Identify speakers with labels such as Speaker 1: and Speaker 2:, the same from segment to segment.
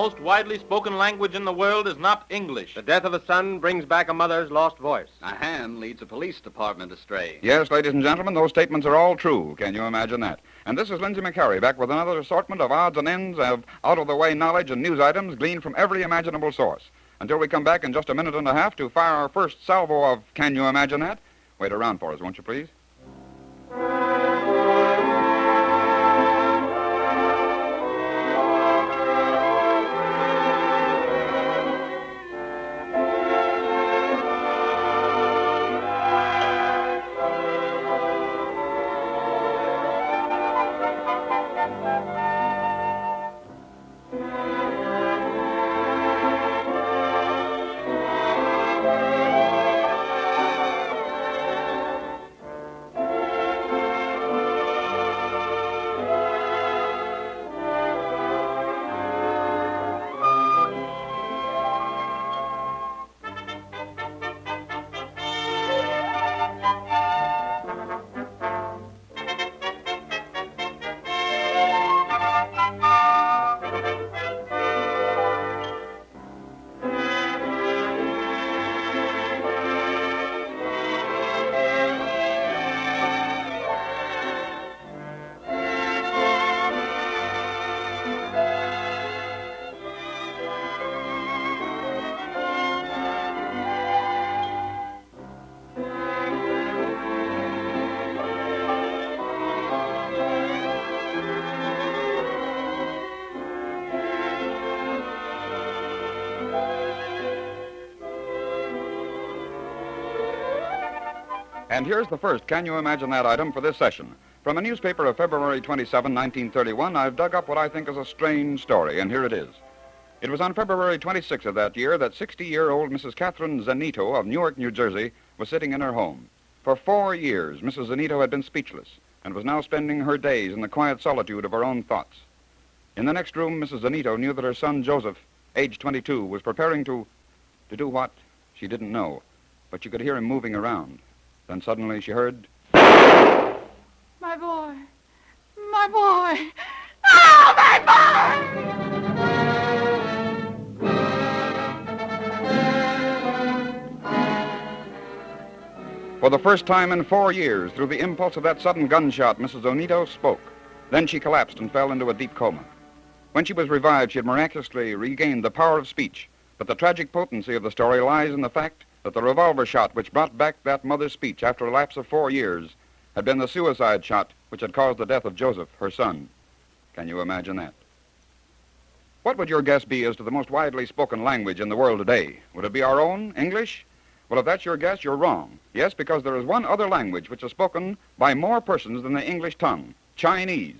Speaker 1: most widely spoken language in the world is not English.
Speaker 2: The death of a son brings back a mother's lost voice.
Speaker 3: A hand leads a police department astray.
Speaker 4: Yes, ladies and gentlemen, those statements are all true. Can you imagine that? And this is Lindsay McCarry, back with another assortment of odds and ends of out-of-the-way knowledge and news items gleaned from every imaginable source. Until we come back in just a minute and a half to fire our first salvo of Can You Imagine That? Wait around for us, won't you, please? And here's the first Can You Imagine That item for this session. From a newspaper of February 27, 1931, I've dug up what I think is a strange story, and here it is. It was on February 26 of that year that 60-year-old Mrs. Catherine Zanito of Newark, New Jersey, was sitting in her home. For 4 years, Mrs. Zanito had been speechless and was now spending her days in the quiet solitude of her own thoughts. In the next room, Mrs. Zanito knew that her son, Joseph, age 22, was preparing to do what? She didn't know, but she could hear him moving around. Then suddenly she heard...
Speaker 5: My boy. My boy. Oh, my boy!
Speaker 4: For the first time in 4 years, through the impulse of that sudden gunshot, Mrs. Zanito spoke. Then she collapsed and fell into a deep coma. When she was revived, she had miraculously regained the power of speech. But the tragic potency of the story lies in the fact that the revolver shot which brought back that mother's speech after a lapse of 4 years had been the suicide shot which had caused the death of Joseph, her son. Can you imagine that? What would your guess be as to the most widely spoken language in the world today? Would it be our own, English? Well, if that's your guess, you're wrong. Yes, because there is one other language which is spoken by more persons than the English tongue, Chinese.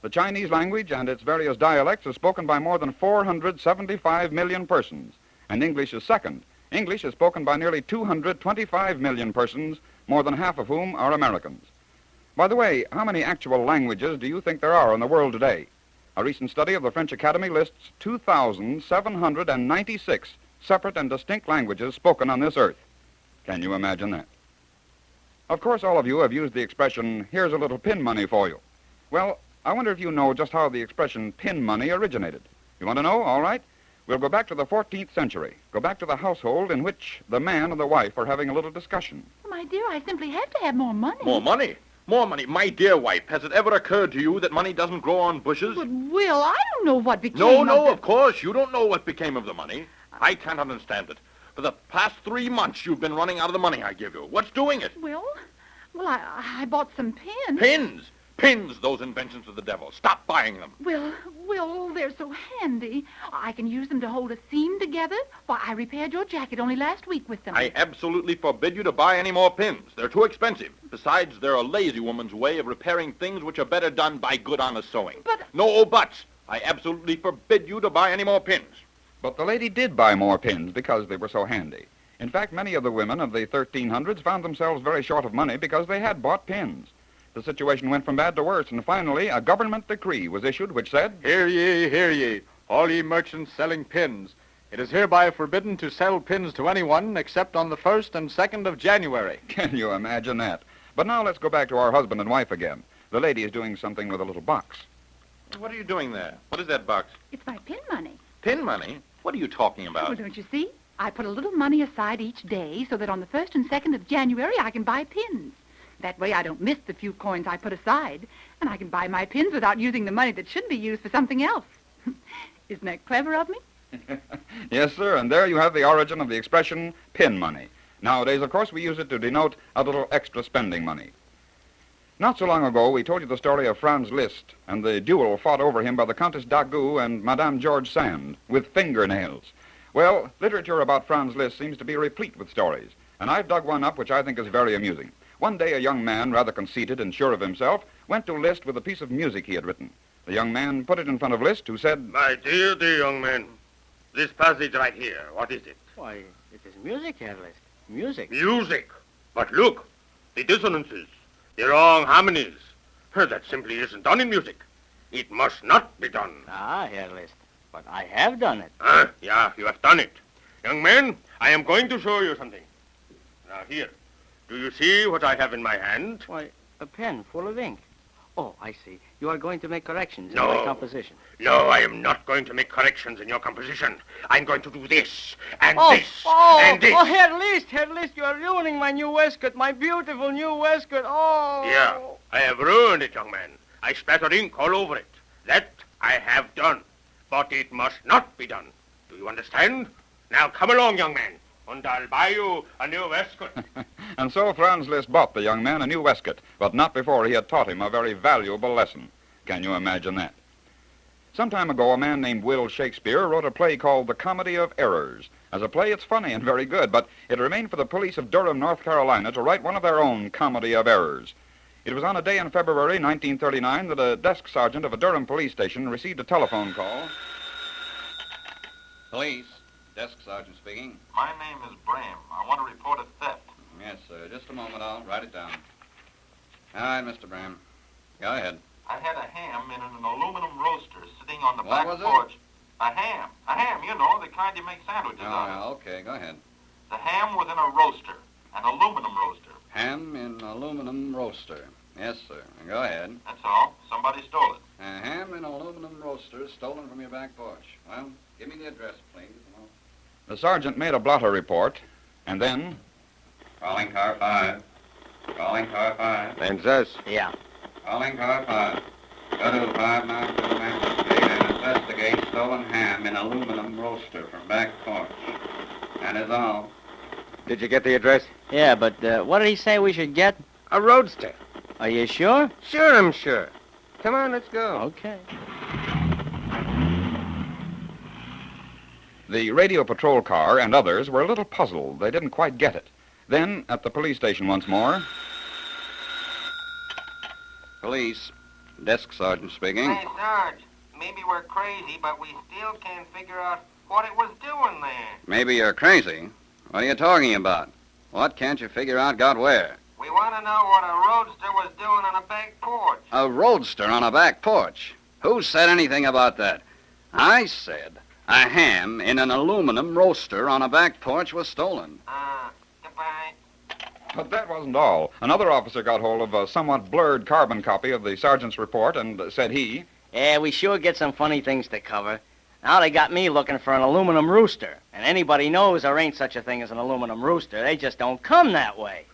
Speaker 4: The Chinese language and its various dialects is spoken by more than 475 million persons, and English is second. English is spoken by nearly 225 million persons, more than half of whom are Americans. By the way, how many actual languages do you think there are in the world today? A recent study of the French Academy lists 2,796 separate and distinct languages spoken on this earth. Can you imagine that? Of course, all of you have used the expression, here's a little pin money for you. Well, I wonder if you know just how the expression pin money originated. You want to know? All right. We'll go back to the 14th century. Go back to the household in which the man and the wife are having a little discussion.
Speaker 5: My dear, I simply have to have more money.
Speaker 1: More money? More money. My dear wife, has it ever occurred to you that money doesn't grow on bushes?
Speaker 5: But, Will, I don't know what became
Speaker 1: No,
Speaker 5: of
Speaker 1: of course. You don't know what became of the money. I can't understand it. For the past 3 months, you've been running out of the money I give you. What's doing it?
Speaker 5: Well, I bought some pins.
Speaker 1: Pins? Pins, those inventions of the devil. Stop buying them.
Speaker 5: Will, they're so handy. I can use them to hold a seam together. Why, I repaired your jacket only last week with them.
Speaker 1: I absolutely forbid you to buy any more pins. They're too expensive. Besides, they're a lazy woman's way of repairing things which are better done by good, honest sewing.
Speaker 5: But...
Speaker 1: No buts. I absolutely forbid you to buy any more pins.
Speaker 4: But the lady did buy more pins because they were so handy. In fact, many of the women of the 1300s found themselves very short of money because they had bought pins. The situation went from bad to worse, and finally a government decree was issued which said,
Speaker 6: Hear ye, all ye merchants selling pins. It is hereby forbidden to sell pins to anyone except on the 1st and 2nd of January.
Speaker 4: Can you imagine that? But now let's go back to our husband and wife again. The lady is doing something with a little box.
Speaker 1: What are you doing there? What is that box?
Speaker 5: It's my pin money.
Speaker 1: Pin money? What are you talking
Speaker 5: Well,
Speaker 1: about?
Speaker 5: don't you see? I put a little money aside each day so that on the 1st and 2nd of January I can buy pins. That way I don't miss the few coins I put aside, and I can buy my pins without using the money that should be used for something else. Isn't that clever of me?
Speaker 4: Yes, sir, and there you have the origin of the expression pin money. Nowadays, of course, we use it to denote a little extra spending money. Not so long ago, we told you the story of Franz Liszt and the duel fought over him by the Countess d'Agoult and Madame George Sand with fingernails. Well, literature about Franz Liszt seems to be replete with stories, and I've dug one up which I think is very amusing. One day, a young man, rather conceited and sure of himself, went to Liszt with a piece of music he had written. The young man put it in front of Liszt, who said,
Speaker 7: My dear young man, this passage right here, what is it?
Speaker 2: Why, it is music, Herr Liszt. Music.
Speaker 7: Music. But look, the dissonances, the wrong harmonies. That simply isn't done in music. It must not be done.
Speaker 2: Ah, Herr Liszt. But I have done it.
Speaker 7: Yeah, you have done it. Young man, I am going to show you something. Now, here. Do you see what I have in my hand?
Speaker 2: Why, a pen full of ink. Oh, I see. You are going to make corrections in
Speaker 7: No.
Speaker 2: my composition.
Speaker 7: No, I am not going to make corrections in your composition. I'm going to do this, and
Speaker 2: Oh,
Speaker 7: this, and this.
Speaker 2: Herr Liszt, you are ruining my new waistcoat, my beautiful new waistcoat. Oh.
Speaker 7: Yeah, I have ruined it, young man. I splattered ink all over it. That I have done. But it must not be done. Do you understand? Now come along, young man, and I'll buy you a new waistcoat.
Speaker 4: And so Franz Liszt bought the young man a new waistcoat, but not before he had taught him a very valuable lesson. Can you imagine that? Some time ago, a man named Will Shakespeare wrote a play called The Comedy of Errors. As a play, it's funny and very good, but it remained for the police of Durham, North Carolina, to write one of their own Comedy of Errors. It was on a day in February 1939 that a desk sergeant of a Durham police station received a telephone call.
Speaker 3: Police. Desk sergeant speaking.
Speaker 1: My name is Bram. I want to report a theft.
Speaker 3: Yes, sir. Just a moment. I'll write it down. All right, Mr. Bram. Go ahead.
Speaker 1: I had a ham in an aluminum roaster sitting on the
Speaker 3: What
Speaker 1: back
Speaker 3: was it?
Speaker 1: porch. A ham, you know, the kind you make sandwiches on.
Speaker 3: Oh, okay. Go ahead.
Speaker 1: The ham was in a roaster, an aluminum roaster.
Speaker 3: Ham in aluminum roaster. Yes, sir. Go ahead.
Speaker 1: That's all. Somebody stole it.
Speaker 3: A ham in aluminum roaster stolen from your back porch. Well, give me the address, please.
Speaker 4: The sergeant made a blotter report, and then...
Speaker 3: Calling car 5. Calling car 5.
Speaker 2: And this? Yeah.
Speaker 3: Calling car 5. Go to 592 Memphis Street and investigate stolen ham in aluminum roaster from back porch. That is all.
Speaker 2: Did you get the address? Yeah, but what did he say we should get?
Speaker 7: A roadster.
Speaker 2: Are you sure?
Speaker 7: Sure, I'm sure. Come on, let's go.
Speaker 2: Okay.
Speaker 4: The radio patrol car and others were a little puzzled. They didn't quite get it. Then, at the police station once more...
Speaker 3: Police. Desk sergeant speaking.
Speaker 8: Hey, Sarge, maybe we're crazy, but we still can't figure out what it was doing there.
Speaker 3: Maybe you're crazy. What are you talking about? What can't you figure out got where?
Speaker 8: We want to know what a roadster was doing on a back porch.
Speaker 3: A roadster on a back porch. Who said anything about that? I said a ham in an aluminum roaster on a back porch was stolen.
Speaker 8: Goodbye.
Speaker 4: But that wasn't all. Another officer got hold of a somewhat blurred carbon copy of the sergeant's report and said he...
Speaker 2: Yeah, we sure get some funny things to cover. Now they got me looking for an aluminum rooster. And anybody knows there ain't such a thing as an aluminum rooster. They just don't come that way.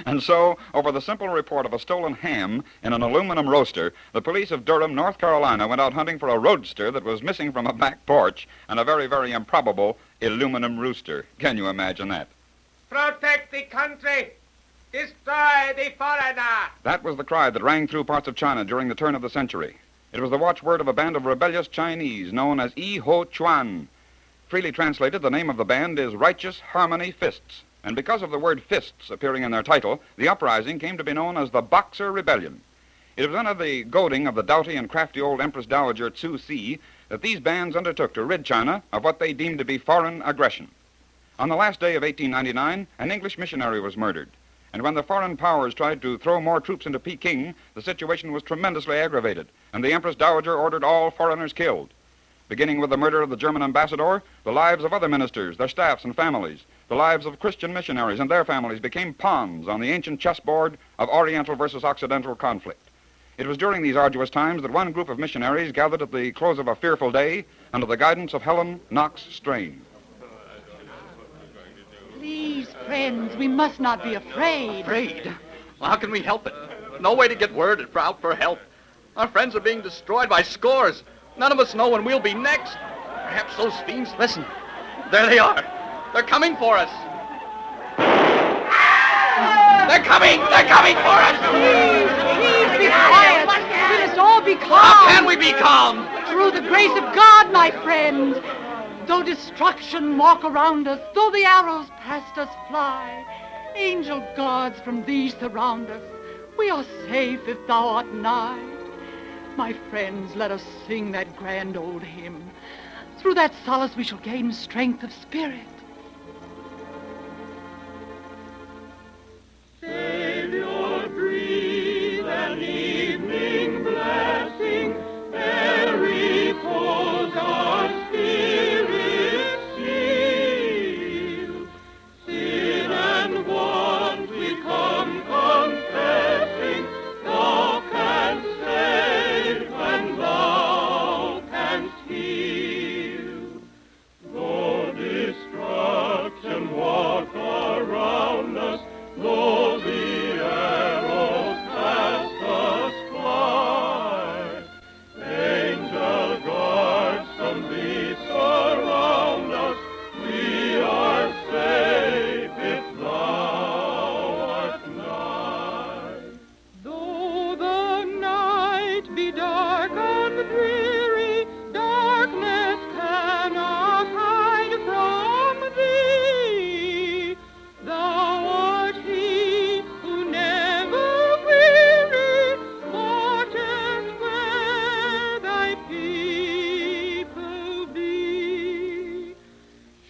Speaker 4: And so, over the simple report of a stolen ham in an aluminum roaster, the police of Durham, North Carolina, went out hunting for a roadster that was missing from a back porch and a very, very improbable aluminum rooster. Can you imagine that?
Speaker 7: Protect the country. Destroy the foreigner.
Speaker 4: That was the cry that rang through parts of China during the turn of the century. It was the watchword of a band of rebellious Chinese known as Yi Ho Chuan. Freely translated, the name of the band is Righteous Harmony Fists. And because of the word fists appearing in their title, the uprising came to be known as the Boxer Rebellion. It was under the goading of the doughty and crafty old Empress Dowager Tzu Si that these bands undertook to rid China of what they deemed to be foreign aggression. On the last day of 1899, an English missionary was murdered. And when the foreign powers tried to throw more troops into Peking, the situation was tremendously aggravated, and the Empress Dowager ordered all foreigners killed. Beginning with the murder of the German ambassador, the lives of other ministers, their staffs and families, the lives of Christian missionaries and their families became pawns on the ancient chessboard of Oriental versus Occidental conflict. It was during these arduous times that one group of missionaries gathered at the close of a fearful day under the guidance of Helen Knox Strain.
Speaker 5: Please, friends, we must not be afraid.
Speaker 9: Afraid? Well, how can we help it? No way to get word out for help. Our friends are being destroyed by scores. None of us know when we'll be next. Perhaps those fiends... Listen, there they are. They're coming for us. They're coming! They're coming for us!
Speaker 5: Please be quiet. Let us all be calm.
Speaker 9: How can we be calm?
Speaker 5: Through the grace of God, my friend. Though destruction walk around us, though the arrows past us fly, angel guards from thee surround us. We are safe if thou art nigh. My friends, let us sing that grand old hymn. Through that solace we shall gain strength of spirit.
Speaker 10: Savior, breathe an evening blessing, ere repose our spirits seal. Sin and want we come confessing, thou canst save and thou canst heal. Though destruction walk around us, though the arrows past us fly, angel guards from thee surround us. We are safe if thou art nigh. Though the night be dark and dreary, darkness cannot hide from thee. Thou art he who never weary, watcheth where thy people be.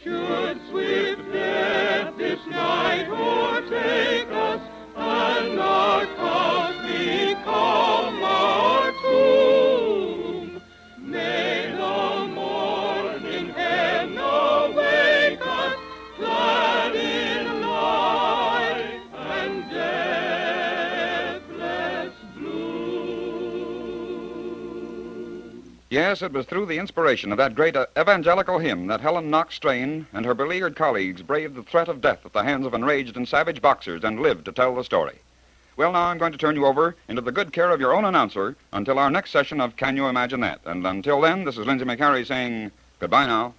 Speaker 10: Should swift death this night o'ertake us, and our cause become our tomb, may the morning hen awake us, glad in life and deathless bloom.
Speaker 4: Yes, it was through the inspiration of that great evangelical hymn that Helen Knox Strain and her beleaguered colleagues braved the threat of death at the hands of enraged and savage boxers and lived to tell the story. Well, now I'm going to turn you over into the good care of your own announcer until our next session of Can You Imagine That? And until then, this is Lindsay McHarry saying goodbye now.